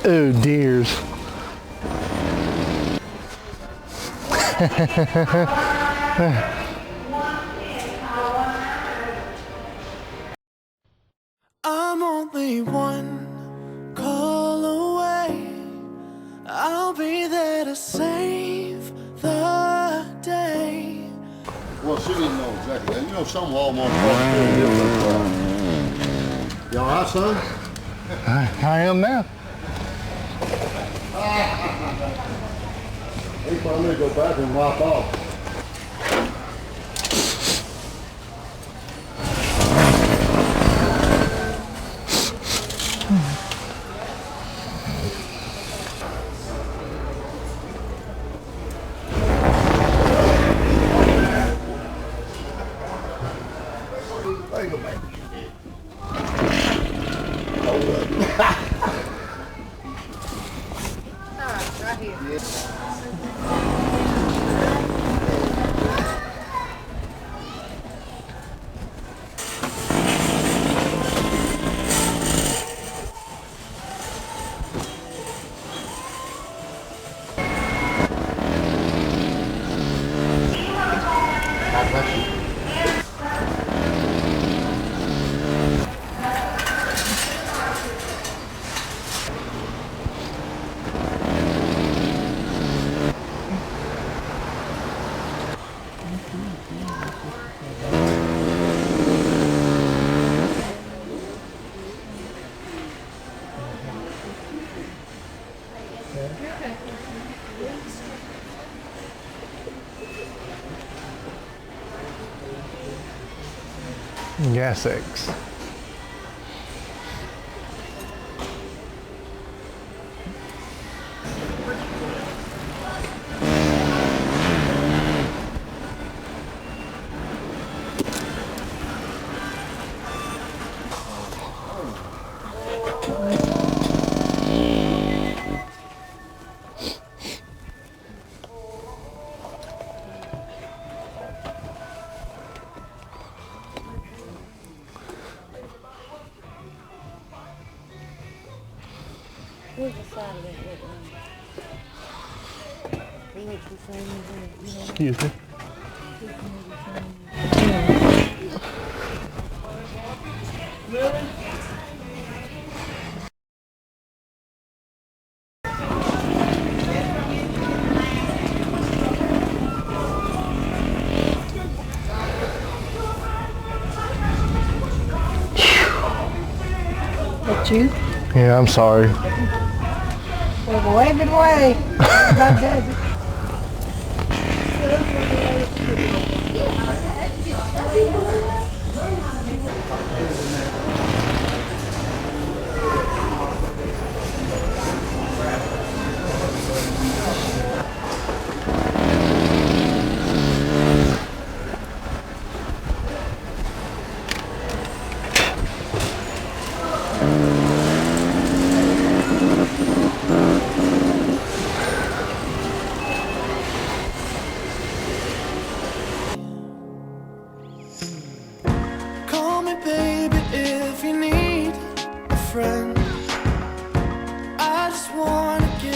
Oh, dears. I'm only one call away. I'll be there to save the day. Well, she didn't know exactly that. You know, some Walmart parts do different. You all right, son? I am now. He probably go back and wipe off. There you go, baby. Hold up. Right here. God bless you. Gas X. Where's the side of that one? Excuse me. That you? Yeah, I'm sorry. Well, wave it away. About does it.